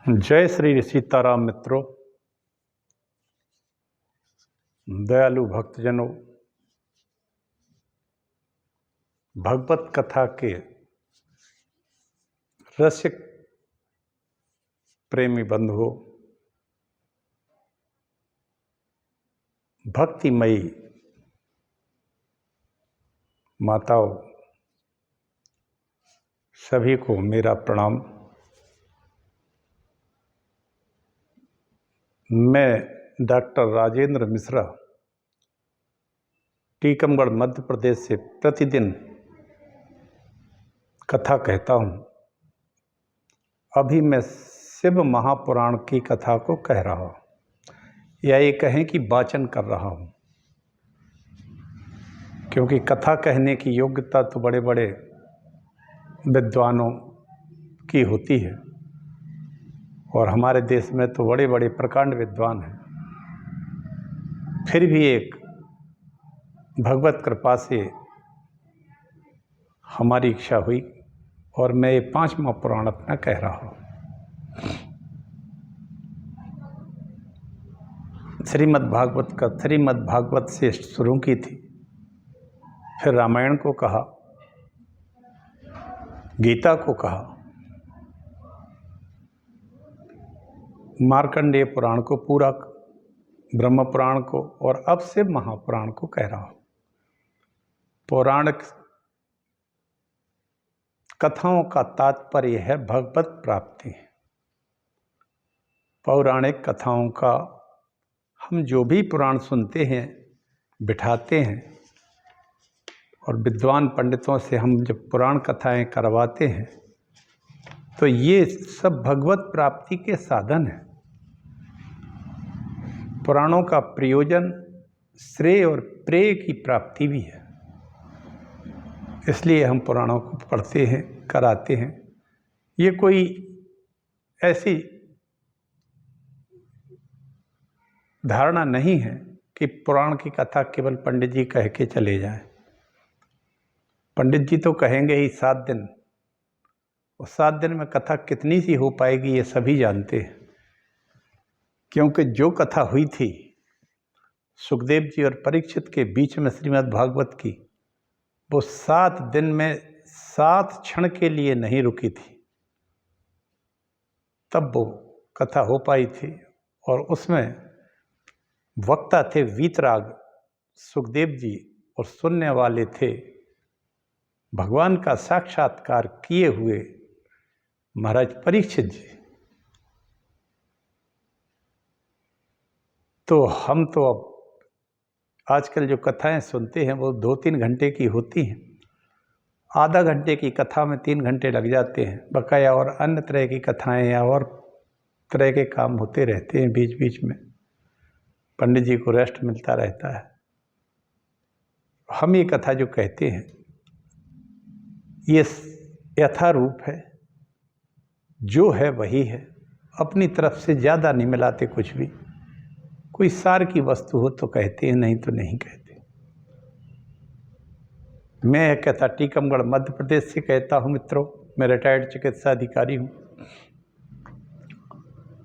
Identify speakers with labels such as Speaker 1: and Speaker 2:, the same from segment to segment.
Speaker 1: जय श्री सीताराम मित्रों, दयालु भक्तजनों, भगवत कथा के रसिक प्रेमी बंधुओं, भक्तिमयी माताओं, सभी को मेरा प्रणाम। मैं डॉक्टर राजेंद्र मिश्रा टीकमगढ़ मध्य प्रदेश से प्रतिदिन कथा कहता हूँ। अभी मैं शिव महापुराण की कथा को कह रहा हूँ, या ये कहें कि वाचन कर रहा हूँ, क्योंकि कथा कहने की योग्यता तो बड़े बड़े विद्वानों की होती है और हमारे देश में तो बड़े बड़े प्रकांड विद्वान हैं। फिर भी एक भगवत कृपा से हमारी इच्छा हुई और मैं ये 5वां पुराण अपना कह रहा हूँ। श्रीमद् भागवत से शुरू की थी, फिर रामायण को कहा, गीता को कहा, मार्कंडेय पुराण को पूरा, ब्रह्म पुराण को, और अब शिव महापुराण को कह रहा हूँ। पौराणिक कथाओं का तात्पर्य है भगवत प्राप्ति। पौराणिक कथाओं का हम जो भी पुराण सुनते हैं, बिठाते हैं और विद्वान पंडितों से हम जब पुराण कथाएं करवाते हैं तो ये सब भगवत प्राप्ति के साधन हैं। पुराणों का प्रयोजन श्रेय और प्रेय की प्राप्ति भी है, इसलिए हम पुराणों को पढ़ते हैं, कराते हैं। ये कोई ऐसी धारणा नहीं है कि पुराण की कथा केवल पंडित जी कह के चले जाएं। पंडित जी तो कहेंगे ही 7 दिन, और 7 दिन में कथा कितनी सी हो पाएगी ये सभी जानते हैं, क्योंकि जो कथा हुई थी सुखदेव जी और परीक्षित के बीच में श्रीमद् भागवत की, वो 7 दिन में 7 क्षण के लिए नहीं रुकी थी, तब वो कथा हो पाई थी। और उसमें वक्ता थे वीतराग सुखदेव जी और सुनने वाले थे भगवान का साक्षात्कार किए हुए महाराज परीक्षित जी। तो हम तो अब आजकल जो कथाएं सुनते हैं वो 2-3 घंटे की होती हैं, आधा घंटे की कथा में 3 घंटे लग जाते हैं। बकाया और अन्य तरह की कथाएं या और तरह के काम होते रहते हैं बीच बीच में, पंडित जी को रेस्ट मिलता रहता है। हम ये कथा जो कहते हैं ये यथारूप है, जो है वही है, अपनी तरफ से ज़्यादा नहीं मिलाते कुछ भी। कोई सार की वस्तु हो तो कहते हैं, नहीं तो नहीं कहते। मैं कहता टीकमगढ़ मध्य प्रदेश से कहता हूँ मित्रों। मैं रिटायर्ड चिकित्सा अधिकारी हूँ,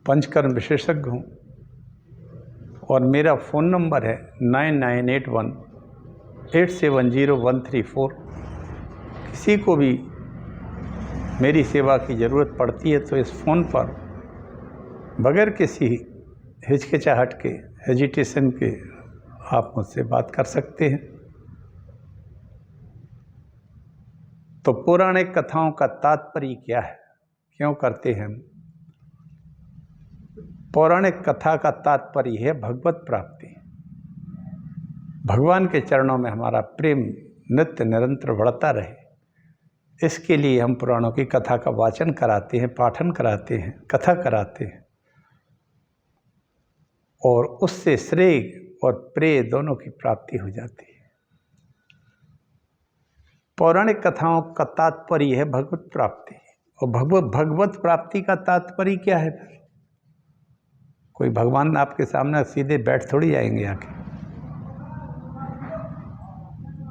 Speaker 1: पंचकर्म विशेषज्ञ हूँ, और मेरा फ़ोन नंबर है 9981870134। किसी को भी मेरी सेवा की ज़रूरत पड़ती है तो इस फ़ोन पर बगैर किसी हिचकिचाहट के, हेजिटेशन के, आप मुझसे बात कर सकते हैं। तो पौराणिक कथाओं का तात्पर्य क्या है, क्यों करते हैं हम? पौराणिक कथा का तात्पर्य है भगवत प्राप्ति। भगवान के चरणों में हमारा प्रेम नित्य निरंतर बढ़ता रहे, इसके लिए हम पुराणों की कथा का वाचन कराते हैं, पाठन कराते हैं, कथा कराते हैं, और उससे श्रेय और प्रेय दोनों की प्राप्ति हो जाती है। पौराणिक कथाओं का तात्पर्य है भगवत प्राप्ति। और भगवत प्राप्ति का तात्पर्य क्या है? फिर कोई भगवान आपके सामने सीधे बैठ थोड़ी जाएंगे आके।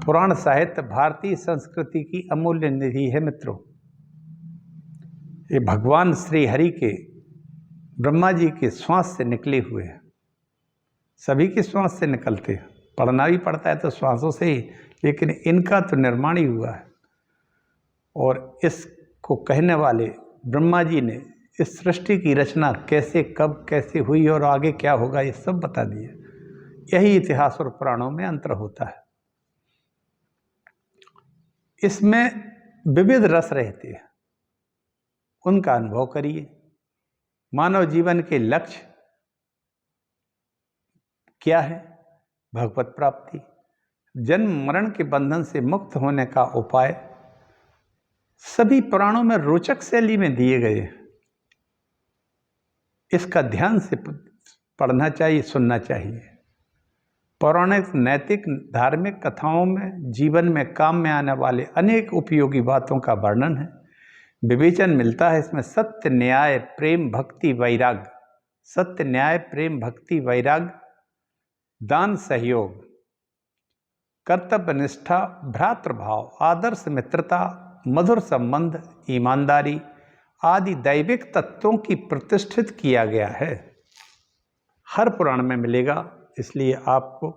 Speaker 1: पुराण साहित्य भारतीय संस्कृति की अमूल्य निधि है मित्रों। ये भगवान श्री हरि के ब्रह्मा जी के श्वास से निकले हुए हैं। सभी के श्वास से निकलते हैं, पढ़ना भी पड़ता है तो श्वासों से ही, लेकिन इनका तो निर्माण ही हुआ है। और इसको कहने वाले ब्रह्मा जी ने इस सृष्टि की रचना कैसे, कब, कैसे हुई और आगे क्या होगा, ये सब बता दिए। यही इतिहास और पुराणों में अंतर होता है। इसमें विविध रस रहते हैं, उनका अनुभव करिए। मानव जीवन के लक्ष्य क्या है? भगवत प्राप्ति, जन्म मरण के बंधन से मुक्त होने का उपाय सभी पुराणों में रोचक शैली में दिए गए हैं। इसका ध्यान से पढ़ना चाहिए, सुनना चाहिए। पौराणिक, नैतिक, धार्मिक कथाओं में जीवन में काम में आने वाले अनेक उपयोगी बातों का वर्णन है, विवेचन मिलता है इसमें। सत्य, न्याय, प्रेम, भक्ति, वैराग्य। सत्य, न्याय, प्रेम, भक्ति, वैराग्य, दान, सहयोग, कर्तव्य निष्ठा, भ्रातृभाव, आदर्श मित्रता, मधुर संबंध, ईमानदारी आदि दैविक तत्वों की प्रतिष्ठित किया गया है। हर पुराण में मिलेगा, इसलिए आपको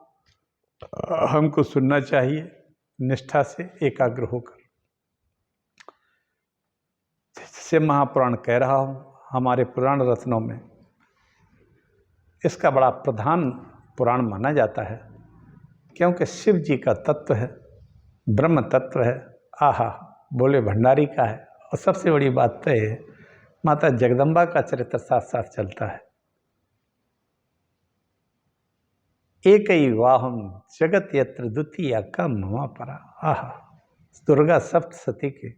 Speaker 1: हमको सुनना चाहिए निष्ठा से, एकाग्र होकर। जिससे महापुराण कह रहा हूँ, हमारे पुराण रत्नों में इसका बड़ा प्रधान पुराण माना जाता है, क्योंकि शिव जी का तत्व है, ब्रह्म तत्व है। आहा, बोले भंडारी का है। और सबसे बड़ी बात तो है, माता जगदम्बा का चरित्र साथ साथ चलता है। एकैवाहं जगत यत्र द्वितीया का मम परा। आहा, दुर्गा सप्तशती के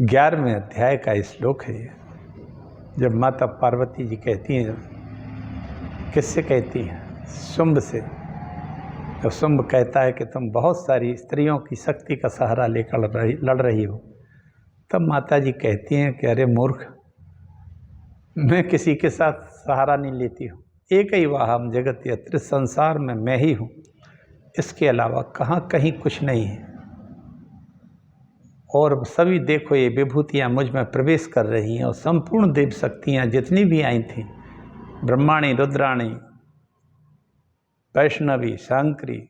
Speaker 1: 11वें अध्याय का श्लोक है ये। जब माता पार्वती जी कहती हैं, किससे कहती हैं? शुंभ से। तो शुंभ कहता है कि तुम बहुत सारी स्त्रियों की शक्ति का सहारा लेकर लड़ रही हो। तब माता जी कहती हैं कि अरे मूर्ख, मैं किसी के साथ सहारा नहीं लेती हूँ। एकैवाहं जगत यत्र, संसार में मैं ही हूँ, इसके अलावा कहीं कुछ नहीं है। और सभी देखो ये विभूतियाँ मुझ में प्रवेश कर रही हैं, और संपूर्ण देव शक्तियाँ जितनी भी आई थीं, ब्रह्माणी, रुद्राणी, वैष्णवी, शांकरी,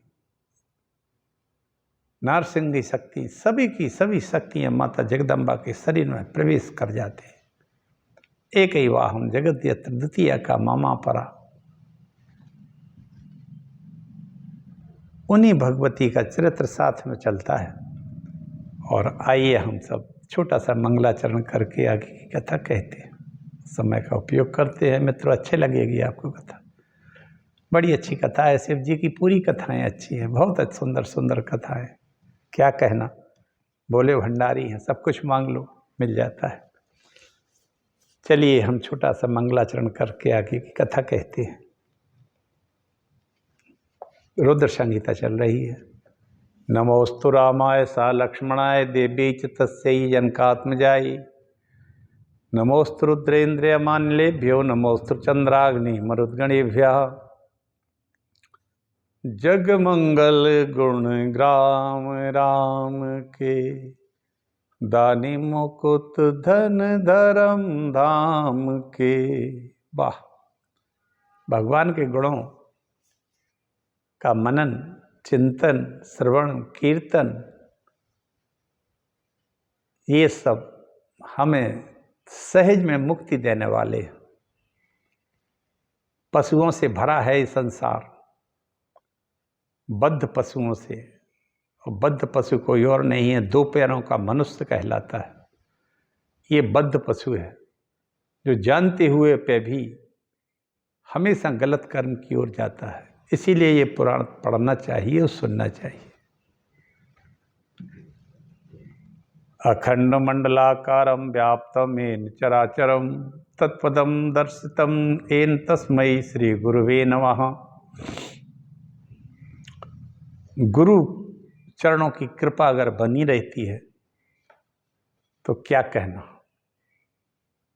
Speaker 1: नारसिंगी शक्ति, सभी की सभी शक्तियाँ माता जगदम्बा के शरीर में प्रवेश कर जाते हैं। एकैवाहं जगत यत्र द्वितीया का मम परा। उन्हीं भगवती का चरित्र साथ में चलता है। और आइए हम सब छोटा सा मंगलाचरण करके आगे की कथा कहते हैं, समय का उपयोग करते हैं। मित्रों, अच्छे लगेगी आपको कथा, बड़ी अच्छी कथा है। शिव जी की पूरी कथाएं अच्छी हैं, बहुत सुंदर सुंदर कथाएं। क्या कहना, बोले भंडारी हैं, सब कुछ मांग लो मिल जाता है। चलिए हम छोटा सा मंगलाचरण करके आगे की कथा कहते हैं। रुद्र संहिता चल रही है। नमोस्तु रामाय सा लक्ष्मणाय देवी च तस्यै जनकात्मजायै। नमोस्तु रुद्रेन्द्रियमानिलेभ्यो नमोस्तु चंद्राग्नि मरुद्गणेभ्यः। जगमंगल गुण ग्राम राम के, दानी मुकुट धन धर्म धाम के। वाह, भगवान के गुणों का मनन, चिंतन, श्रवण, कीर्तन, ये सब हमें सहज में मुक्ति देने वाले। पशुओं से भरा है ये संसार, बद्ध पशुओं से। और बद्ध पशु कोई और नहीं है, 2 पैरों का मनुष्य कहलाता है। ये बद्ध पशु है, जो जानते हुए पे भी हमेशा गलत कर्म की ओर जाता है। इसीलिए ये पुराण पढ़ना चाहिए और सुनना चाहिए। अखंड मंडलाकारं व्याप्तं येन चराचरं, तत्पदं दर्शितं येन तस्मै श्री गुरुवे नमः। गुरु चरणों की कृपा अगर बनी रहती है तो क्या कहना,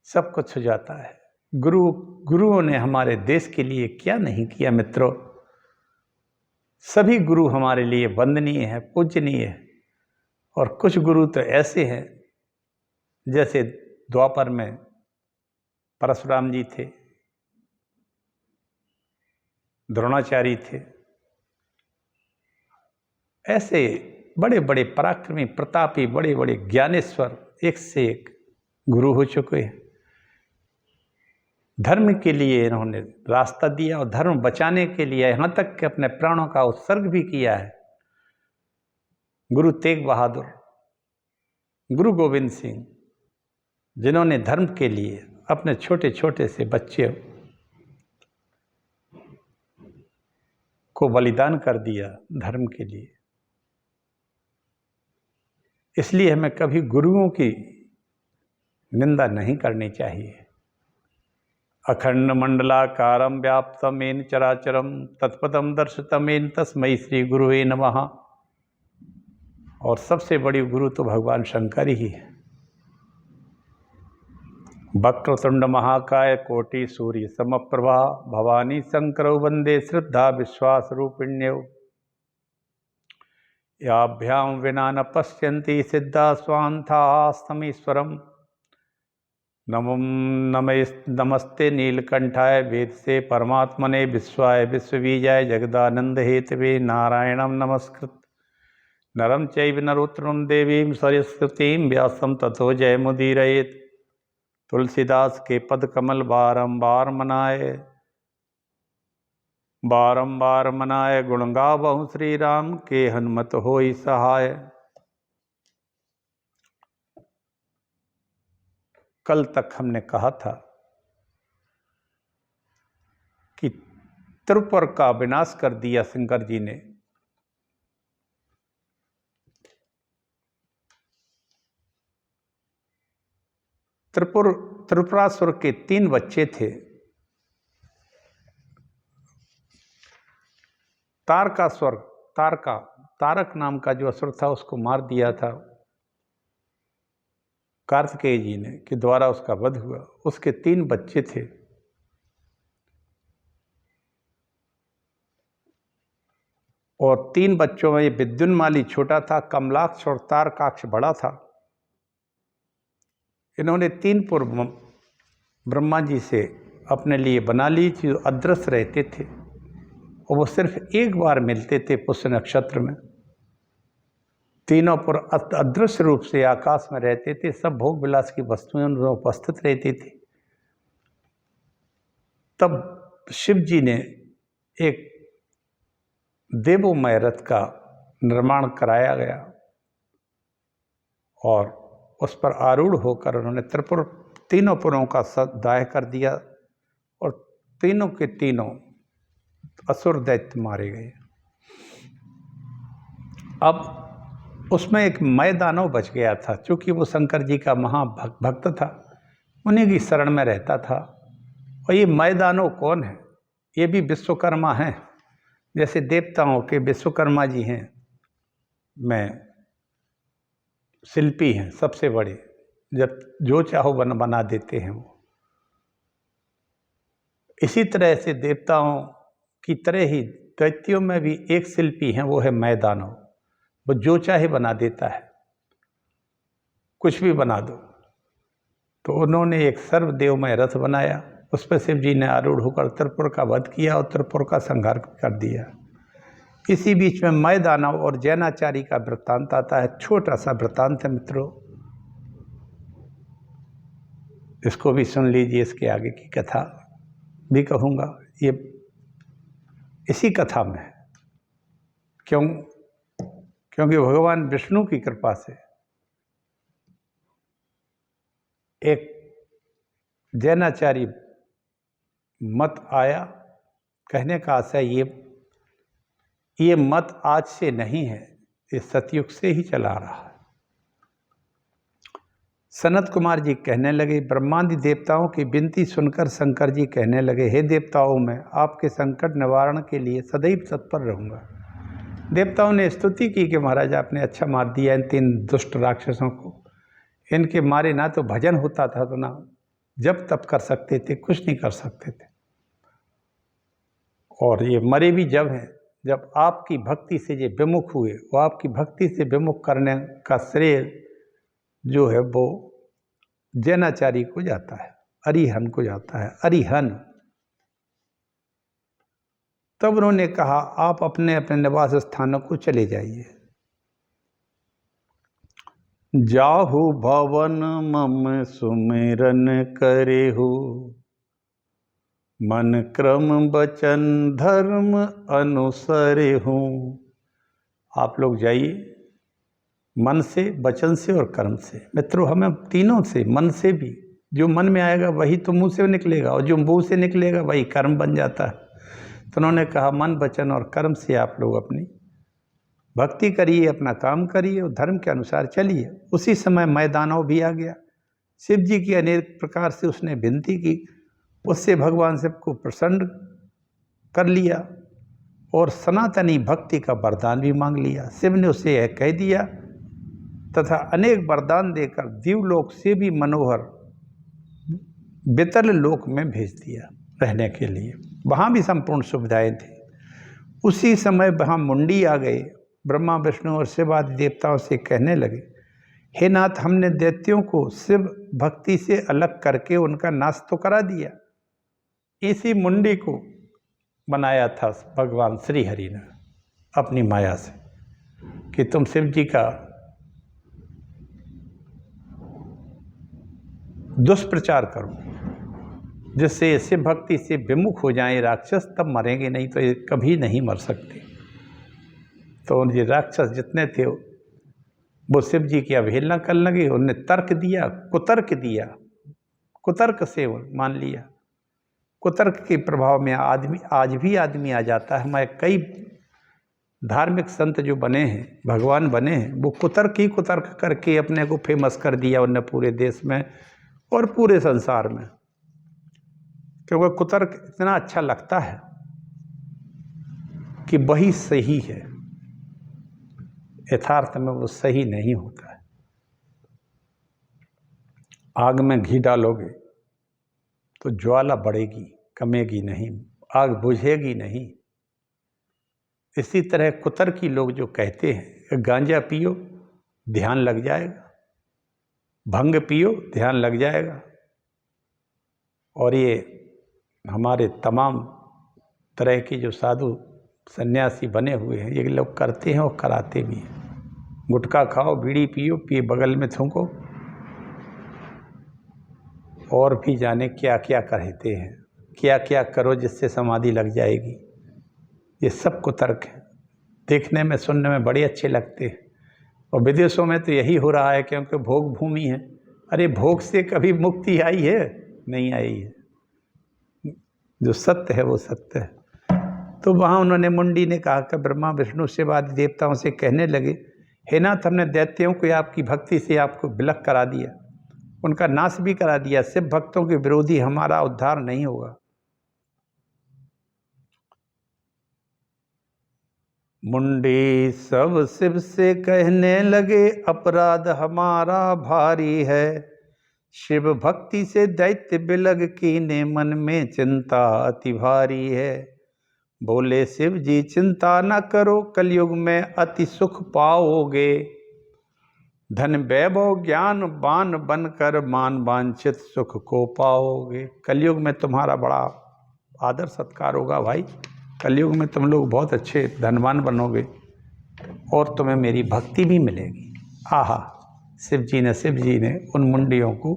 Speaker 1: सब कुछ हो जाता है। गुरुओं ने हमारे देश के लिए क्या नहीं किया मित्रों। सभी गुरु हमारे लिए वंदनीय है, पूजनीय है। और कुछ गुरु तो ऐसे हैं जैसे द्वापर में परशुराम जी थे, द्रोणाचार्य थे। ऐसे बड़े बड़े पराक्रमी, प्रतापी, बड़े बड़े ज्ञानेश्वर एक से एक गुरु हो चुके हैं। धर्म के लिए इन्होंने रास्ता दिया और धर्म बचाने के लिए यहाँ तक कि अपने प्राणों का उत्सर्ग भी किया है। गुरु तेग बहादुर, गुरु गोविंद सिंह, जिन्होंने धर्म के लिए अपने छोटे छोटे से बच्चे को बलिदान कर दिया धर्म के लिए। इसलिए हमें कभी गुरुओं की निंदा नहीं करनी चाहिए। अखंड मंडलाकारं व्याप्तं येन चराचरं तत्पदं दर्शितं येन तस्मै श्री गुरुवे नमः। और सबसे बड़ी गुरु तो भगवान शंकर ही है। वक्रतुंड महाकाय कोटि सूर्य समप्रभा भवानी शंकरौ वंदे श्रद्धा विश्वास रूपिण्यौ। याभ्यां विना न पश्यन्ति सिद्धा स्वान्थास्तमीश्वरम्। नमस्ते नीलकंठाय वेद से परमात्मने विश्वाय विश्वबीजाय जगदानंद हेतवे नारायणं नमस्कृत नरं चैव नरोत्तमं देवीं सरस्वतीं व्यासं ततो जयमुदीरयेत्। तुलसीदास के पद कमल बारंबार मनाए गुण गावहु श्री राम के हनुमत होई सहाय। कल तक हमने कहा था कि त्रिपुर का विनाश कर दिया शंकर जी ने। त्रिपुरासुर के 3 बच्चे थे। तारक नाम का जो असुर था उसको मार दिया था कार्तिकेय जी ने, के द्वारा उसका वध हुआ। उसके 3 बच्चे थे। और 3 बच्चों में विद्युन्माली छोटा था, कमलाक्ष और तारकाक्ष बड़ा था। इन्होंने 3 पुर ब्रह्मा जी से अपने लिए बना ली, जो अदृश्य रहते थे और वो सिर्फ एक बार मिलते थे पुष्य नक्षत्र में। तीनों पुर अदृश्य रूप से आकाश में रहते थे। सब भोग विलास की वस्तुएं उनमें उपस्थित रहती थी। तब शिव जी ने एक देवोमय रथ का निर्माण कराया गया और उस पर आरूढ़ होकर उन्होंने तीनों पुरों का दाह कर दिया और तीनों के तीनों असुर दैत्य मारे गए। अब उसमें एक मय दानव बच गया था, क्योंकि वो शंकर जी का महाभक्त था, उन्हीं की शरण में रहता था। और ये मय दानव कौन है? ये भी विश्वकर्मा हैं। जैसे देवताओं के विश्वकर्मा जी हैं, मैं शिल्पी हैं सबसे बड़े, जब जो चाहो बना देते हैं वो। इसी तरह से देवताओं की तरह ही दैत्यों में भी एक शिल्पी हैं, वो है मय दानव। वो जो चाहे बना देता है, कुछ भी बना दो। तो उन्होंने एक सर्वदेवमय रथ बनाया, उस पर शिव जी ने आरूढ़ होकर त्रिपुर का वध किया और त्रिपुर का संहार कर दिया। इसी बीच में मय दानव और जैनाचारी का वृत्तांत आता है। छोटा सा वृत्तांत है मित्रों, इसको भी सुन लीजिए। इसके आगे की कथा भी कहूँगा, ये इसी कथा में है। क्योंकि भगवान विष्णु की कृपा से एक जैनाचारी मत आया। कहने का आशय ये मत आज से नहीं है, ये सतयुग से ही चला रहा है। सनत कुमार जी कहने लगे, ब्रह्मादि देवताओं की विनती सुनकर शंकर जी कहने लगे, हे देवताओं, मैं आपके संकट निवारण के लिए सदैव तत्पर रहूँगा। देवताओं ने स्तुति की कि महाराज आपने अच्छा मार दिया इन 3 दुष्ट राक्षसों को। इनके मारे ना तो भजन होता था, तो ना जप तप कर सकते थे, कुछ नहीं कर सकते थे। और ये मरे भी जब हैं, जब आपकी भक्ति से ये विमुख हुए। वो आपकी भक्ति से विमुख करने का श्रेय जो है वो जैनाचारी को जाता है, अरिहन को जाता है, अरिहन। तब उन्होंने कहा आप अपने अपने निवास स्थानों को चले जाइए। जाहु भवन मम सुमिरन करेहु, मन क्रम वचन धर्म अनुसरेहु। आप लोग जाइए मन से, वचन से और कर्म से। मित्रों, हमें तीनों से, मन से भी, जो मन में आएगा वही तो मुंह से निकलेगा, और जो मुंह से निकलेगा वही कर्म बन जाता है। तो उन्होंने कहा मन, वचन और कर्म से आप लोग अपनी भक्ति करिए, अपना काम करिए और धर्म के अनुसार चलिए। उसी समय मैदानव भी आ गया। शिव जी की अनेक प्रकार से उसने विनती की, उससे भगवान शिव को प्रसन्न कर लिया और सनातनी भक्ति का वरदान भी मांग लिया। शिव ने उसे यह कह दिया तथा अनेक वरदान देकर दिवलोक से भी मनोहर वितल लोक में भेज दिया रहने के लिए। वहाँ भी संपूर्ण सुविधाएं थी। उसी समय वहाँ मुंडी आ गए। ब्रह्मा विष्णु और शिव आदि देवताओं से कहने लगे, हे नाथ, हमने दैत्यों को शिव भक्ति से अलग करके उनका नाश तो करा दिया। इसी मुंडी को बनाया था भगवान श्री हरि ने अपनी माया से कि तुम शिव जी का दुष्प्रचार करो, जिससे शिव भक्ति से विमुख हो जाएं राक्षस, तब मरेंगे, नहीं तो ये कभी नहीं मर सकते। तो ये राक्षस जितने थे वो शिव जी की अवहेलना करने लगे। उन्होंने तर्क दिया, कुतर्क दिया, कुतर्क से मान लिया। कुतर्क के प्रभाव में आदमी आज भी आदमी आ जाता है। मैं कई धार्मिक संत जो बने हैं, भगवान बने हैं, वो कुतर्क ही कुतर्क करके अपने को फेमस कर दिया उन्होंने पूरे देश में और पूरे संसार में। क्योंकि कुतर्क इतना अच्छा लगता है कि वही सही है, यथार्थ में वो सही नहीं होता है। आग में घी डालोगे तो ज्वाला बढ़ेगी, कमेगी नहीं, आग बुझेगी नहीं। इसी तरह कुतर्की लोग जो कहते हैं गांजा पियो ध्यान लग जाएगा, भंग पियो ध्यान लग जाएगा, और ये हमारे तमाम तरह के जो साधु सन्यासी बने हुए हैं ये लोग करते हैं और कराते भी हैं। गुटखा खाओ, बीड़ी पियो, पिए बगल में थूको, और भी जाने क्या क्या कहते हैं, क्या क्या करो जिससे समाधि लग जाएगी। ये सब कुतर्क है, देखने में सुनने में बड़े अच्छे लगते हैं। और विदेशों में तो यही हो रहा है, क्योंकि भोग भूमि है। अरे भोग से कभी मुक्ति आई है? नहीं आई है। जो सत्य है वो सत्य है। तो वहाँ उन्होंने, मुंडी ने कहा कि ब्रह्मा विष्णु शिव आदि देवताओं से कहने लगे, हे नाथ, हमने दैत्यों को आपकी भक्ति से आपको विलक करा दिया, उनका नाश भी करा दिया। शिव भक्तों के विरोधी हमारा उद्धार नहीं होगा। मुंडी सब शिव से कहने लगे, अपराध हमारा भारी है, शिव भक्ति से दैत्य बिलग कीने, मन में चिंता अति भारी है। बोले शिव जी चिंता न करो, कलयुग में अति सुख पाओगे, धन वैभव ज्ञान बान बनकर मान वांछित सुख को पाओगे। कलयुग में तुम्हारा बड़ा आदर सत्कार होगा भाई, कलयुग में तुम लोग बहुत अच्छे धनवान बनोगे और तुम्हें मेरी भक्ति भी मिलेगी। आहा, शिव जी ने उन मुंडियों को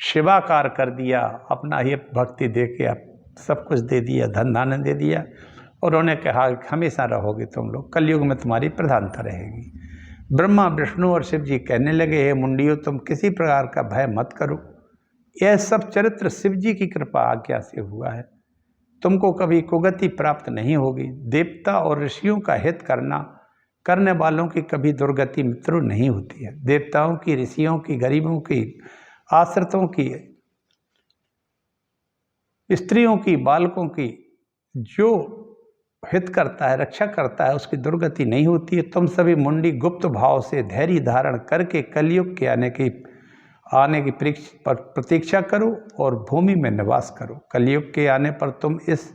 Speaker 1: शिवाकार कर दिया, अपना ही भक्ति दे के आप सब कुछ दे दिया, धन धान्य दे दिया, और उन्होंने कहा हमेशा रहोगे तुम लोग, कलयुग में तुम्हारी प्रधानता रहेगी। ब्रह्मा विष्णु और शिव जी कहने लगे, हे मुंडियों, तुम किसी प्रकार का भय मत करो, यह सब चरित्र शिव जी की कृपा आज्ञा से हुआ है, तुमको कभी कुगति प्राप्त नहीं होगी। देवता और ऋषियों का हित करने वालों की कभी दुर्गति मित्रों नहीं होती है। देवताओं की, ऋषियों की, गरीबों की, आश्रितों की, स्त्रियों की, बालकों की जो हित करता है, रक्षा करता है, उसकी दुर्गति नहीं होती है। तुम सभी मुंडी गुप्त भाव से धैर्य धारण करके कलयुग के आने की प्रतीक्षा करो और भूमि में निवास करो। कलयुग के आने पर तुम इस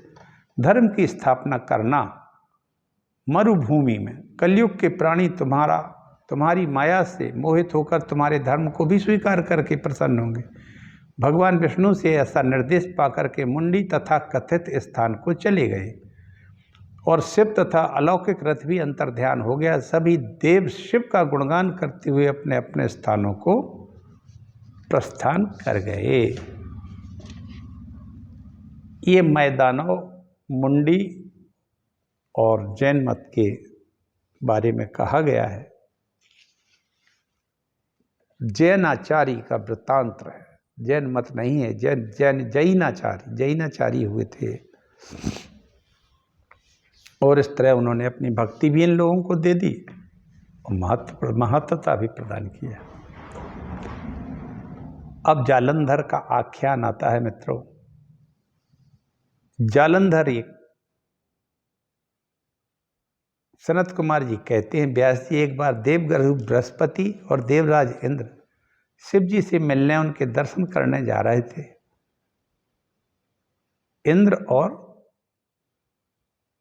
Speaker 1: धर्म की स्थापना करना मरुभूमि में। कलयुग के प्राणी तुम्हारा तुम्हारी माया से मोहित होकर तुम्हारे धर्म को भी स्वीकार करके प्रसन्न होंगे। भगवान विष्णु से ऐसा निर्देश पाकर के मुंडी तथा कथित स्थान को चले गए और शिव तथा अलौकिक रथ भी अंतर्ध्यान हो गया। सभी देव शिव का गुणगान करते हुए अपने अपने स्थानों को प्रस्थान कर गए। ये मैदानव मुंडी और जैन मत के बारे में कहा गया है। जैनाचारी का वृत्तांत है, जैन मत नहीं है, जैनाचारी हुए थे और इस तरह उन्होंने अपनी भक्ति भी इन लोगों को दे दी और महत्वता भी प्रदान किया। अब जालंधर का आख्यान आता है मित्रों। जालंधर एक सनत कुमार जी कहते हैं, व्यास जी एक बार देवगुरु बृहस्पति और देवराज इंद्र शिव जी से मिलने उनके दर्शन करने जा रहे थे। इंद्र और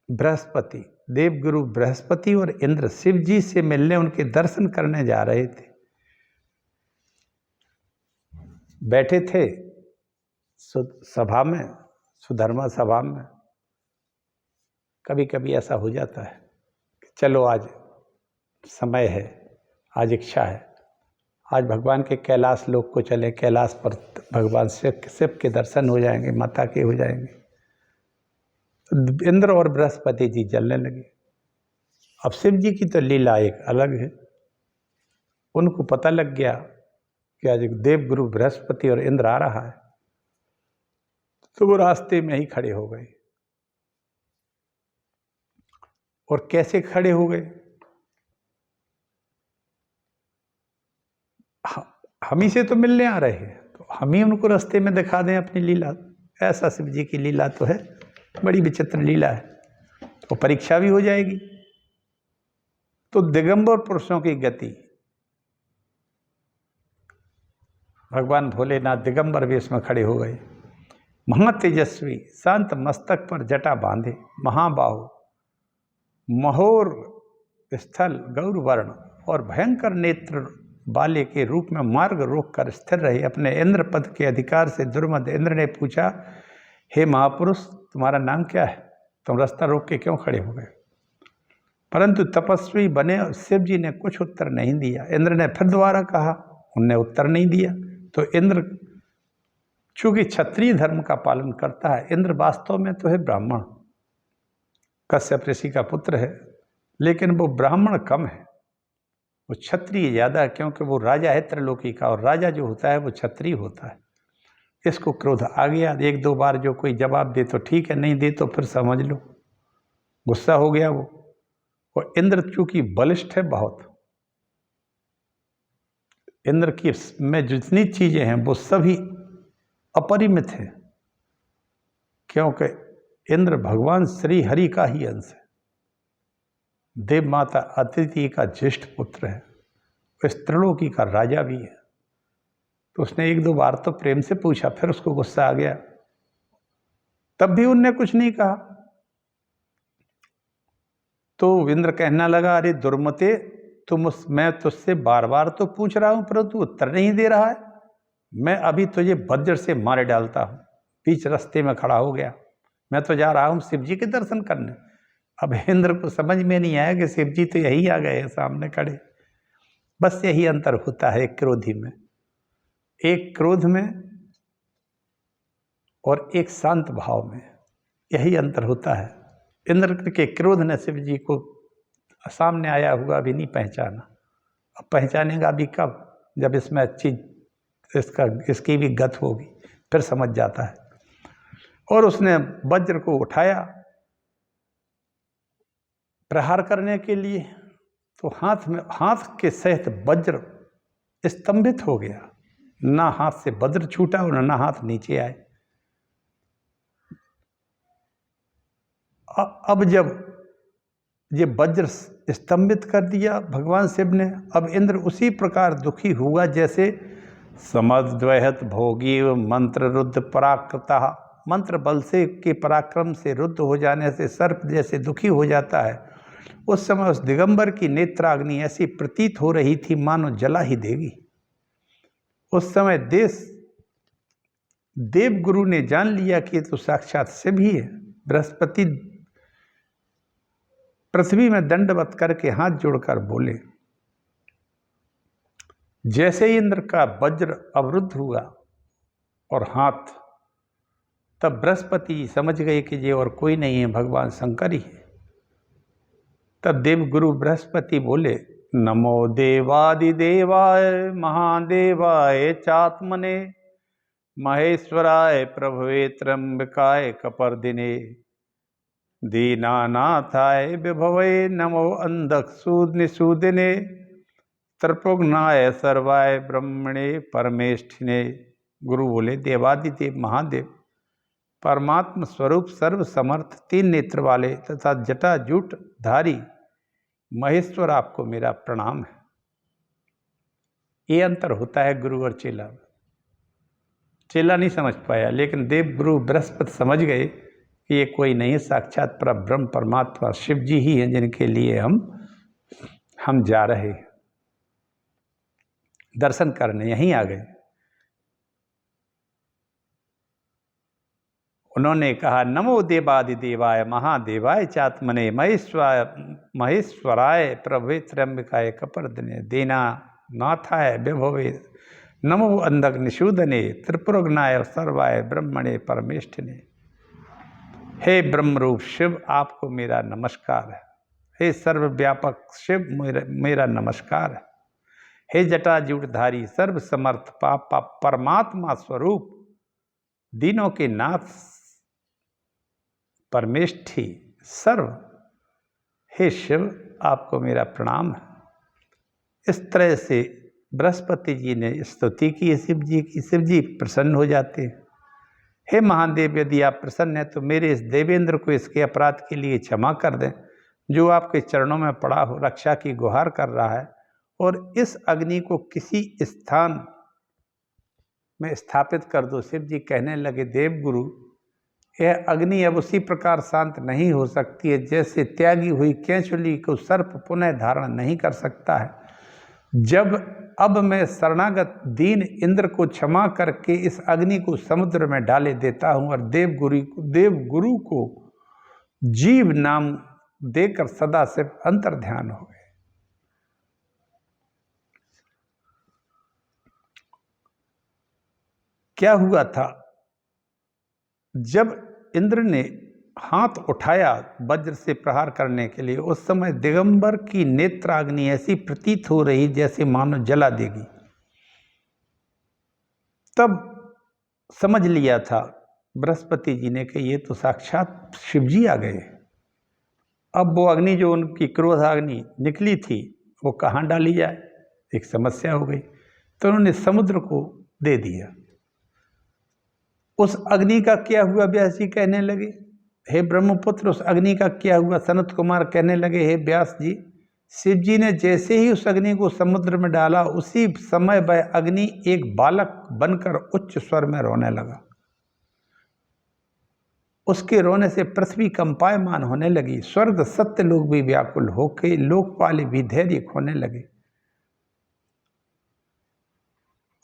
Speaker 1: बृहस्पति, देवगुरु बृहस्पति और इंद्र शिव जी से मिलने उनके दर्शन करने जा रहे थे। बैठे थे सभा में, सुधर्मा सभा में। कभी कभी ऐसा हो जाता है कि चलो आज समय है, आज इच्छा है, आज भगवान के कैलाश लोक को चले, कैलाश पर भगवान शिव के दर्शन हो जाएंगे, माता के हो जाएंगे। तो इंद्र और बृहस्पति जी जलने लगे। अब शिव जी की तो लीला एक अलग है। उनको पता लग गया कि आज देवगुरु बृहस्पति और इंद्र आ रहा है, तो वो रास्ते में ही खड़े हो गए। और कैसे खड़े हो गए? हम ही से तो मिलने आ रहे हैं, तो हम ही उनको रास्ते में दिखा दें अपनी लीला। ऐसा शिव जी की लीला तो है, बड़ी विचित्र लीला है। तो परीक्षा भी हो जाएगी। तो दिगंबर पुरुषों की गति, भगवान भोलेनाथ दिगंबर वेश में खड़े हो गए। महातेजस्वी, शांत मस्तक पर जटा बांधे, महाबाहु, महोर स्थल गौरवर्ण और भयंकर नेत्र बाले के रूप में मार्ग रोक कर स्थिर रहे। अपने इंद्र पद के अधिकार से दुर्मद इंद्र ने पूछा, हे महापुरुष, तुम्हारा नाम क्या है? तुम रास्ता रोक के क्यों खड़े हो गए? परंतु तपस्वी बने शिव जी ने कुछ उत्तर नहीं दिया। इंद्र ने फिर दोबारा कहा, उनने उत्तर नहीं दिया। तो इंद्र चूंकि क्षत्रिय धर्म का पालन करता है, इंद्र वास्तव में तो है ब्राह्मण, कश्यप ऋषि का पुत्र है, लेकिन वो ब्राह्मण कम है, वो क्षत्रिय ज़्यादा है, क्योंकि वो राजा है त्रिलोकी का, और राजा जो होता है वो क्षत्रिय होता है। इसको क्रोध आ गया। एक दो बार जो कोई जवाब दे तो ठीक है, नहीं दे तो फिर समझ लो गुस्सा हो गया वो। और इंद्र चूंकि बलिष्ठ है बहुत, इंद्र की में जितनी चीज़ें हैं वो सभी अपरिमित है, क्योंकि इंद्र भगवान श्री हरि का ही अंश है, देव माता अदिति का ज्येष्ठ पुत्र है, इस त्रिलोकी का राजा भी है। तो उसने एक दो बार तो प्रेम से पूछा, फिर उसको गुस्सा आ गया, तब भी उनने कुछ नहीं कहा। तो इंद्र कहने लगा, अरे दुर्मते, मैं तुझसे बार बार तो पूछ रहा हूं परंतु उत्तर नहीं दे रहा है। मैं अभी तुझे वज्र से मार डालता हूं। बीच रास्ते में खड़ा हो गया। मैं तो जा रहा हूं शिव जी के दर्शन करने। अब इंद्र को समझ में नहीं आया कि शिव जी तो यही आ गए हैं सामने खड़े। बस यही अंतर होता है एक क्रोधी में, एक क्रोध में और एक शांत भाव में, यही अंतर होता है। इंद्र के क्रोध ने शिव जी को सामने आया हुआ भी नहीं पहचाना। अब पहचानेगा भी कब? जब इसमें अच्छी इसकी भी गत होगी, फिर समझ जाता है। और उसने वज्र को उठाया प्रहार करने के लिए, तो हाथ के सहित वज्र स्तंभित हो गया। ना हाथ से वज्र छूटा और ना हाथ नीचे आए। अब जब ये वज्र स्तंभित कर दिया भगवान शिव ने, अब इंद्र उसी प्रकार दुखी हुआ जैसे समद्वयत भोगी मंत्र रुद्ध पराकृता, मंत्र बल से के पराक्रम से रुद्ध हो जाने से सर्प जैसे दुखी हो जाता है, उस समय उस दिगंबर की नेत्राग्नि ऐसी प्रतीत हो रही थी मानो जला ही देगी। उस समय देवगुरु ने जान लिया कि ये तो साक्षात शिव ही है। बृहस्पति पृथ्वी में दंडवत करके हाथ जोड़कर बोले। जैसे ही इंद्र का वज्र अवरुद्ध हुआ और हाथ, तब बृहस्पति समझ गए कि ये और कोई नहीं है, भगवान शंकर ही है। तब देवगुरु बृहस्पति बोले, नमो देवादिदेवाय महादेवाय चात्मने महेश्वराय प्रभवे त्र्यंबकाय कपर्दिने दीनानाथाय विभवे नमो अंधसूदनिसूदिने त्रिपुग्नाय सर्वाय ब्रह्मणे परमेष्ठिने। गुरु बोले, देवादिदेव महादेव परमात्म स्वरूप सर्व समर्थ तीन नेत्र वाले तथा जटाजूट धारी महेश्वर, आपको मेरा प्रणाम है। ये अंतर होता है गुरु और चेला। चेला नहीं समझ पाया, लेकिन देव गुरु बृहस्पति समझ गए कि ये कोई नहीं है, साक्षात परब्रह्म परमात्मा शिव जी ही हैं, जिनके लिए हम जा रहे हैं दर्शन करने, यहीं आ गए। उन्होंने कहा, नमो देवादिदेवाय महादेवाय चात्मने महेश्वराय प्रभवे त्र्यंबकाय कपर्दिने दीनानाथाय विभवे नमो अंधकनिषूदने त्रिपुरग्नाय सर्वाय ब्रह्मणे परमेष्ठिने। हे ब्रह्मरूप शिव, आपको मेरा नमस्कार है। हे सर्वव्यापक शिव, मेरा नमस्कार है। हे जटाजूटधारी सर्वसमर्थ पापा परमात्मा स्वरूप दीनों के नाथ परमेष्ठी सर्व, हे शिव, आपको मेरा प्रणाम है। इस तरह से बृहस्पति जी ने स्तुति की शिव जी की। शिव जी प्रसन्न हो जाते हैं। हे महादेव, यदि आप प्रसन्न हैं तो मेरे इस देवेंद्र को इसके अपराध के लिए क्षमा कर दें, जो आपके चरणों में पड़ा हो रक्षा की गुहार कर रहा है, और इस अग्नि को किसी स्थान में स्थापित कर दो। शिव जी कहने लगे, देवगुरु, यह अग्नि अब उसी प्रकार शांत नहीं हो सकती है जैसे त्यागी हुई केंचुली को सर्प पुनः धारण नहीं कर सकता है। जब अब मैं शरणागत दीन इंद्र को क्षमा करके इस अग्नि को समुद्र में डाले देता हूं, और देवगुरु को जीव नाम देकर सदा से अंतर्ध्यान हो गए। क्या हुआ था, जब इंद्र ने हाथ उठाया वज्र से प्रहार करने के लिए, उस समय दिगंबर की नेत्राग्नि ऐसी प्रतीत हो रही जैसे मानो जला देगी। तब समझ लिया था बृहस्पति जी ने कि ये तो साक्षात शिव जी आ गए। अब वो अग्नि जो उनकी क्रोधाग्नि निकली थी, वो कहाँ डाली जाए, एक समस्या हो गई। तो उन्होंने समुद्र को दे दिया। उस अग्नि का क्या हुआ, व्यास जी कहने लगे। हे ब्रह्मपुत्र, उस अग्नि का क्या हुआ। सनत कुमार कहने लगे, हे व्यास जी, शिव जी ने जैसे ही उस अग्नि को समुद्र में डाला, उसी समय वह अग्नि एक बालक बनकर उच्च स्वर में रोने लगा। उसके रोने से पृथ्वी कंपायमान होने लगी। स्वर्ग सत्य लोग भी व्याकुल होके लोकपाल भी धैर्य खोने लगे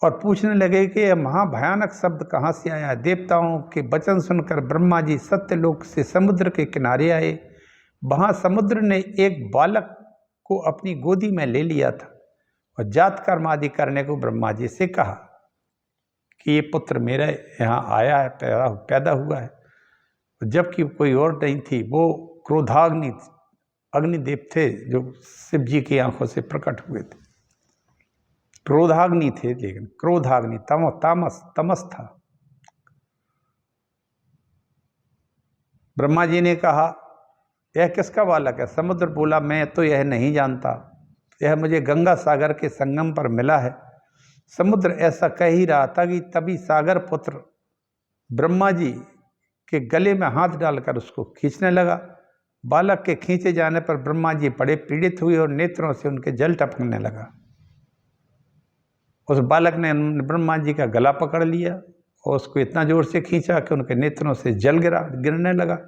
Speaker 1: और पूछने लगे कि यह महाभयानक शब्द कहाँ से आया। देवताओं के वचन सुनकर ब्रह्मा जी सत्यलोक से समुद्र के किनारे आए। वहाँ समुद्र ने एक बालक को अपनी गोदी में ले लिया था और जात कर्म आदि करने को ब्रह्मा जी से कहा कि ये पुत्र मेरा यहाँ आया है, पैदा हुआ है। जबकि कोई और नहीं थी, वो क्रोधाग्नि अग्निदेव थे जो शिव जी की आंखों से प्रकट हुए थे। क्रोधाग्नि थे, लेकिन क्रोधाग्नि तमस था। ब्रह्मा जी ने कहा, यह किसका बालक है। समुद्र बोला, मैं तो यह नहीं जानता, यह मुझे गंगा सागर के संगम पर मिला है। समुद्र ऐसा कह ही रहा था कि तभी सागर पुत्र ब्रह्मा जी के गले में हाथ डालकर उसको खींचने लगा। बालक के खींचे जाने पर ब्रह्मा जी बड़े पीड़ित हुए और नेत्रों से उनके जल टपकने लगा। उस बालक ने ब्रह्मा जी का गला पकड़ लिया और उसको इतना जोर से खींचा कि उनके नेत्रों से जल गिरने लगा।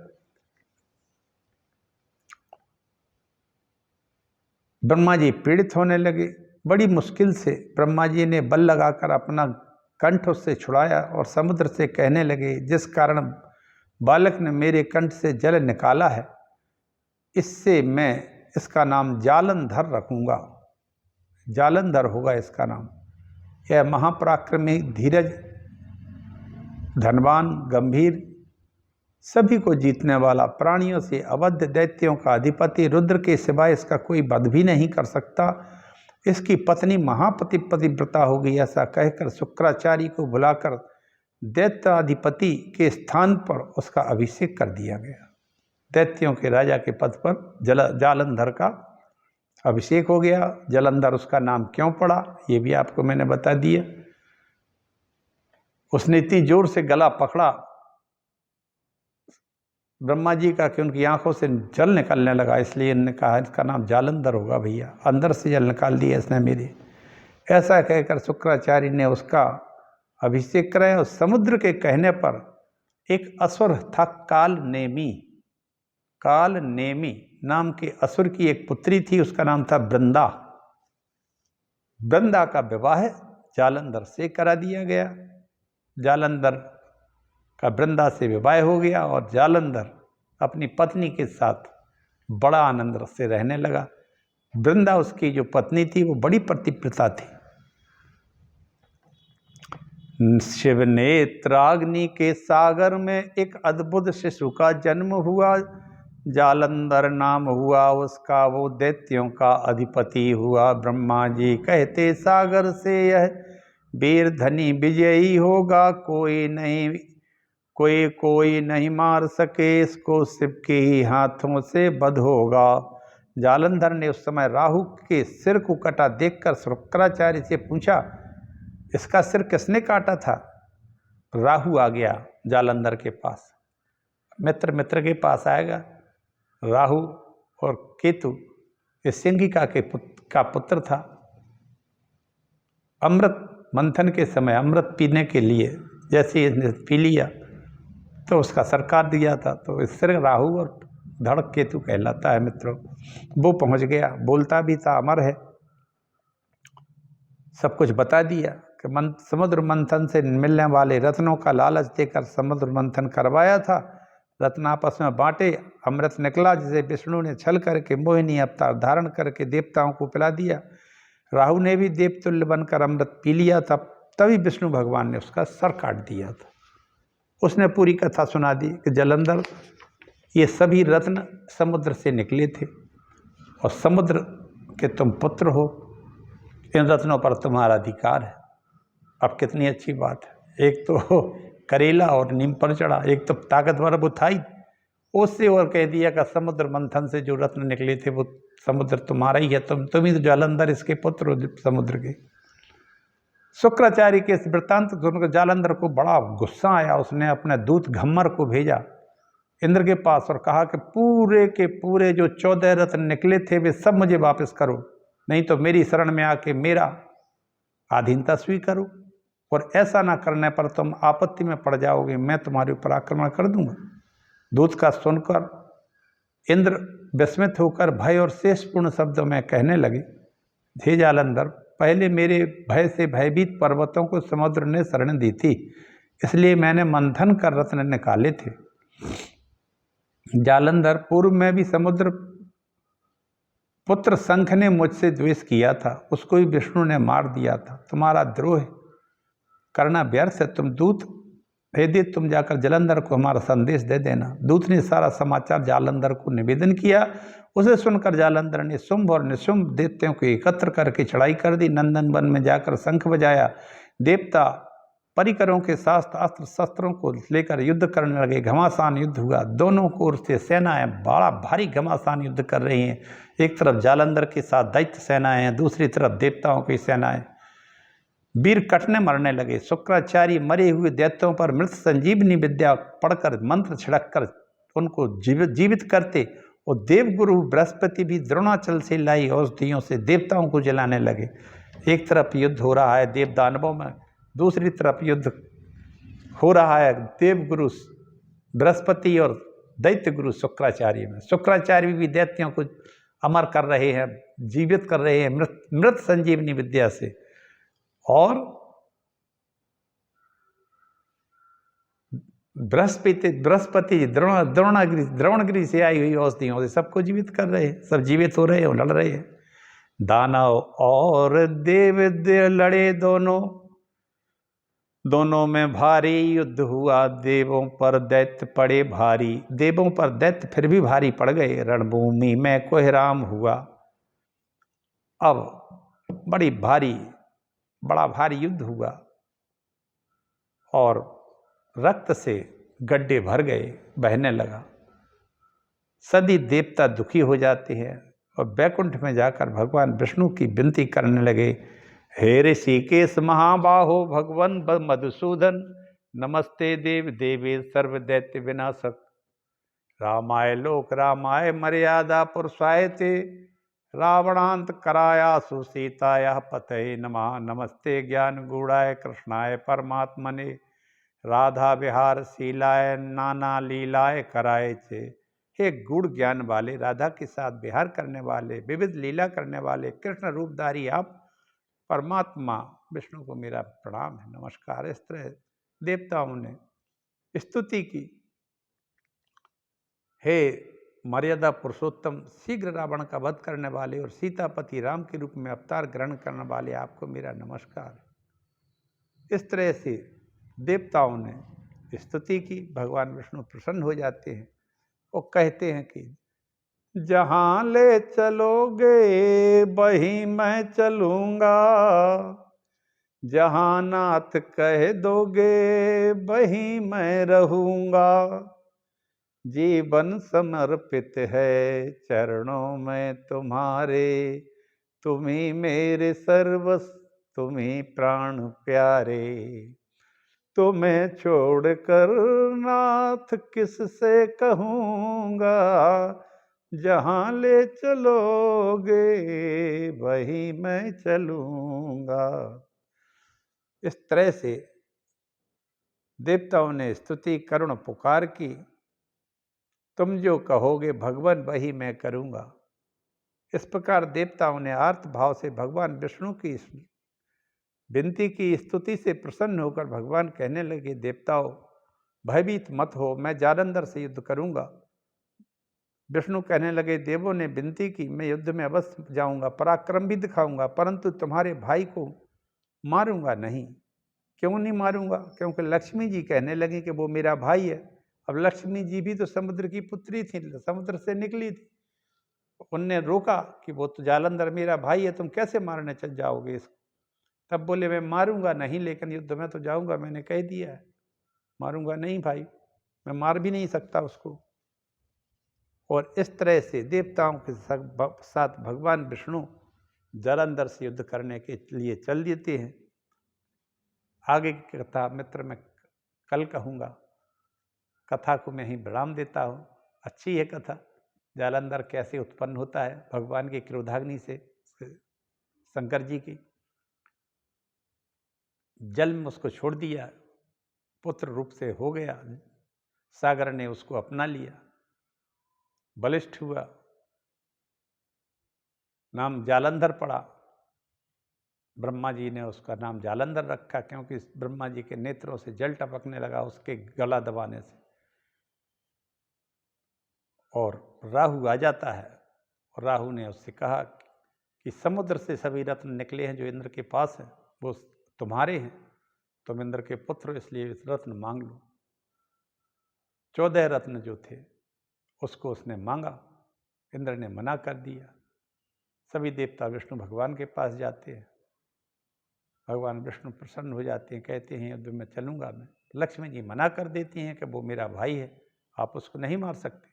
Speaker 1: ब्रह्मा जी पीड़ित होने लगे। बड़ी मुश्किल से ब्रह्मा जी ने बल लगाकर अपना कंठ उससे छुड़ाया और समुद्र से कहने लगे, जिस कारण बालक ने मेरे कंठ से जल निकाला है, इससे मैं इसका नाम जालंधर रखूँगा। जालंधर होगा इसका नाम। यह महापराक्रमी, धीरज, धनवान, गंभीर, सभी को जीतने वाला, प्राणियों से अवध, दैत्यों का अधिपति, रुद्र के सिवाय इसका कोई वध भी नहीं कर सकता। इसकी पत्नी महापतिव्रता होगी, ऐसा कहकर शुक्राचार्य को बुलाकर दैत्याधिपति के स्थान पर उसका अभिषेक कर दिया गया। दैत्यों के राजा के पद पर जालंधर का अभिषेक हो गया। जालंधर उसका नाम क्यों पड़ा, ये भी आपको मैंने बता दिया। उसने इतनी जोर से गला पकड़ा ब्रह्मा जी का कि उनकी आंखों से जल निकलने लगा, इसलिए इन्होंने कहा इसका नाम जालंधर होगा भैया, अंदर से जल निकाल दिया इसने मेरे। ऐसा कहकर शुक्राचार्य ने उसका अभिषेक कराया। और समुद्र के कहने पर एक असुर था, काल नेमी नाम के असुर की एक पुत्री थी, उसका नाम था वृंदा। वृंदा का विवाह जालंधर से करा दिया गया। जालंधर का वृंदा से विवाह हो गया और जालंधर अपनी पत्नी के साथ बड़ा आनंद से रहने लगा। वृंदा उसकी जो पत्नी थी वो बड़ी पतिव्रता थी। शिव नेत्राग्नि के सागर में एक अद्भुत शिशु का जन्म हुआ। जालंधर नाम हुआ उसका, वो दैत्यों का अधिपति हुआ। ब्रह्मा जी कहते सागर से यह वीर धनी विजयी होगा, कोई नहीं मार सके इसको, शिव के ही हाथों से वध होगा। जालंधर ने उस समय राहु के सिर को कटा देखकर शुक्राचार्य से पूछा, इसका सिर किसने काटा था? राहु आ गया जालंधर के पास। मित्र के पास आएगा। राहु और केतु इस सिंगिका का पुत्र था। अमृत मंथन के समय अमृत पीने के लिए जैसे इसने पी लिया तो उसका सर काट दिया था, तो इस सिर राहु और धड़ केतु कहलाता है मित्रों। वो पहुंच गया, बोलता भी था, अमर है, सब कुछ बता दिया कि समुद्र मंथन से मिलने वाले रत्नों का लालच देकर समुद्र मंथन करवाया था। रत्न आपस में बांटे, अमृत निकला जिसे विष्णु ने छल करके मोहिनी अवतार धारण करके देवताओं को पिला दिया। राहु ने भी देवतुल्य बनकर अमृत पी लिया था, तभी विष्णु भगवान ने उसका सर काट दिया था। उसने पूरी कथा सुना दी कि जालंधर, ये सभी रत्न समुद्र से निकले थे और समुद्र के तुम पुत्र हो, इन रत्नों पर तुम्हारा अधिकार है। अब कितनी अच्छी बात है, एक तो करेला और नीम पर चढ़ा, एक तो ताकतवर बुथाई, उससे और कह दिया कि समुद्र मंथन से जो रत्न निकले थे वो समुद्र तुम्हारा ही है, तुम ही तो जालंधर इसके पुत्र हो समुद्र के। शुक्राचार्य के इस वृत्तांत सुनकर जालंधर को बड़ा गुस्सा आया। उसने अपने दूत घम्मर को भेजा इंद्र के पास और कहा कि पूरे के पूरे जो 14 रत्न निकले थे वे सब मुझे वापस करो, नहीं तो मेरी शरण में आके मेरा अधीनता स्वीकारो, और ऐसा ना करने पर तुम आपत्ति में पड़ जाओगे, मैं तुम्हारे ऊपर आक्रमण कर दूंगा। दूत का सुनकर इंद्र विस्मित होकर भय और शेषपूर्ण शब्दों में कहने लगे, हे जालंधर, पहले मेरे भय से भयभीत पर्वतों को समुद्र ने शरण दी थी, इसलिए मैंने मंथन कर रत्न निकाले थे। जालंधर, पूर्व में भी समुद्र पुत्र शंख ने मुझसे द्वेष किया था, उसको भी विष्णु ने मार दिया था। तुम्हारा द्रोह करना व्यर्थ है। तुम दूत भेदे, तुम जाकर जालंधर को हमारा संदेश दे देना। दूत ने सारा समाचार जालंधर को निवेदन किया। उसे सुनकर जालंधर ने शुंभ और निशुंभ देवताओं को एकत्र करके चढ़ाई कर दी। नंदन वन में जाकर शंख बजाया। देवता परिकरों के साथ अस्त्र शस्त्रों को लेकर युद्ध करने लगे। घमासान युद्ध हुआ, दोनों ओर से सेनाएं बड़ा भारी घमासान युद्ध कर रही हैं। एक तरफ जालंधर के साथ दैत्य सेनाएं हैं, दूसरी तरफ देवताओं की सेनाएं। वीर कटने मरने लगे। शुक्राचार्य मरे हुए दैत्यों पर मृत संजीवनी विद्या पढ़कर मंत्र छिड़क कर उनको जीवित करते, और देवगुरु बृहस्पति भी द्रोणाचल से लाई औषधियों से देवताओं को जलाने लगे। एक तरफ युद्ध हो रहा है देव दानवों में, दूसरी तरफ युद्ध हो रहा है देवगुरु बृहस्पति और दैत्य गुरु शुक्राचार्य में। शुक्राचार्य भी दैत्यों को अमर कर रहे हैं, जीवित कर रहे हैं मृत संजीवनी विद्या से। और बृहस्पति द्रोणगिरी से आई हुई औषधियों से सबको जीवित कर रहे हैं, सब जीवित हो रहे हैं और लड़ रहे हैं। दानव और देव लड़े दोनों में भारी युद्ध हुआ, देवों पर दैत्य पड़े भारी, देवों पर दैत्य फिर भी भारी पड़ गए, रणभूमि में कोहराम हुआ। अब बड़ा भारी युद्ध हुआ और रक्त से गड्ढे भर गए, बहने लगा। सभी देवता दुखी हो जाते हैं और बैकुंठ में जाकर भगवान विष्णु की विनती करने लगे, हे ऋषिकेश महाबाहो भगवन मधुसूदन, नमस्ते देव देवे सर्व दैत्य विनाशक, रामाय लोक रामाय मर्यादा पुरुषाय ते, रावणांत करायासु सीताया पतये नमः, नमस्ते ज्ञान गूढ़ाय कृष्णाय परमात्मने, राधा विहार शीलाय नाना लीलाय कराए चे। हे गुड़ ज्ञान वाले, राधा के साथ विहार करने वाले, विविध लीला करने वाले कृष्ण रूपधारी आप परमात्मा विष्णु को मेरा प्रणाम है, नमस्कार। इस तरह देवताओं ने स्तुति की, हे मर्यादा पुरुषोत्तम, शीघ्र रावण का वध करने वाले और सीतापति राम के रूप में अवतार ग्रहण करने वाले आपको मेरा नमस्कार। इस तरह से देवताओं ने स्तुति की, भगवान विष्णु प्रसन्न हो जाते हैं। वो कहते हैं कि जहाँ ले चलोगे वहीं मैं चलूँगा, जहाँ नाथ कह दोगे वहीं मैं रहूँगा, जीवन समर्पित है चरणों में तुम्हारे, तुम्ही मेरे सर्वस्व तुम्ही प्राण प्यारे, तुम्हें छोड़कर नाथ किससे कहूँगा, जहाँ ले चलोगे वहीं मैं चलूँगा। इस तरह से देवताओं ने स्तुति करुण पुकार की, तुम जो कहोगे भगवान वही मैं करूँगा। इस प्रकार देवताओं ने आर्त भाव से भगवान विष्णु की विनती की, स्तुति से प्रसन्न होकर भगवान कहने लगे, देवताओं भयभीत मत हो, मैं जालंधर से युद्ध करूंगा। विष्णु कहने लगे, देवों ने विनती की, मैं युद्ध में अवश्य जाऊंगा, पराक्रम भी दिखाऊंगा, परंतु तुम्हारे भाई को मारूंगा नहीं। क्यों नहीं मारूंगा? क्योंकि लक्ष्मी जी कहने लगी कि वो मेरा भाई है। अब लक्ष्मी जी भी तो समुद्र की पुत्री थी, समुद्र से निकली थी। उनने रोका कि वो तो जालंधर मेरा भाई है, तुम कैसे मारने चल जाओगे इसको। तब बोले, मैं मारूंगा नहीं, लेकिन युद्ध में तो जाऊंगा, मैंने कह दिया है, मारूंगा नहीं भाई, मैं मार भी नहीं सकता उसको। और इस तरह से देवताओं के साथ भगवान विष्णु जालंधर से युद्ध करने के लिए चल देते हैं। आगे की कथा मित्र मैं कल कहूँगा, कथा को मैं ही विराम देता हूँ। अच्छी है कथा, जालंधर कैसे उत्पन्न होता है भगवान की क्रोधाग्नि से, शंकर जी की। जल में उसको छोड़ दिया, पुत्र रूप से हो गया, सागर ने उसको अपना लिया, बलिष्ठ हुआ, नाम जालंधर पड़ा। ब्रह्मा जी ने उसका नाम जालंधर रखा, क्योंकि ब्रह्मा जी के नेत्रों से जल टपकने लगा उसके गला दबाने से। और राहु आ जाता है, और राहु ने उससे कहा कि समुद्र से सभी रत्न निकले हैं जो इंद्र के पास हैं, वो तुम्हारे हैं, तुम इंद्र के पुत्र, इसलिए इस रत्न मांग लो। 14 रत्न जो थे उसको उसने मांगा, इंद्र ने मना कर दिया। सभी देवता विष्णु भगवान के पास जाते हैं, भगवान विष्णु प्रसन्न हो जाते हैं, कहते हैं युद्ध में चलूंगा मैं। लक्ष्मी जी मना कर देती हैं कि वो मेरा भाई है, आप उसको नहीं मार सकते।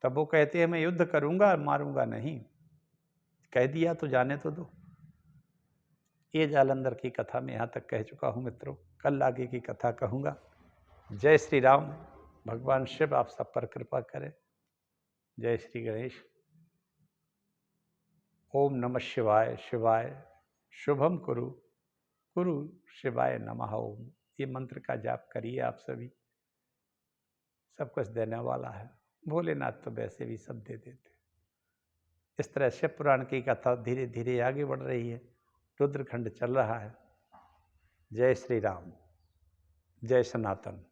Speaker 1: तब वो कहते हैं, मैं युद्ध करूंगा, मारूंगा नहीं। कह दिया तो जाने तो दो। ये जालंधर की कथा मैं यहाँ तक कह चुका हूँ मित्रों, कल आगे की कथा कहूँगा। जय श्री राम, भगवान शिव आप सब पर कृपा करें। जय श्री गणेश। ओम नमः शिवाय, शिवाय शुभम कुरु, कुरु शिवाय नमः ओम। ये मंत्र का जाप करिए आप सभी, सब कुछ देने वाला है। भोलेनाथ तो वैसे भी सब दे देते। इस तरह शिव पुराण की कथा धीरे धीरे आगे बढ़ रही है, रुद्रखंड चल रहा है। जय श्री राम, जय सनातन।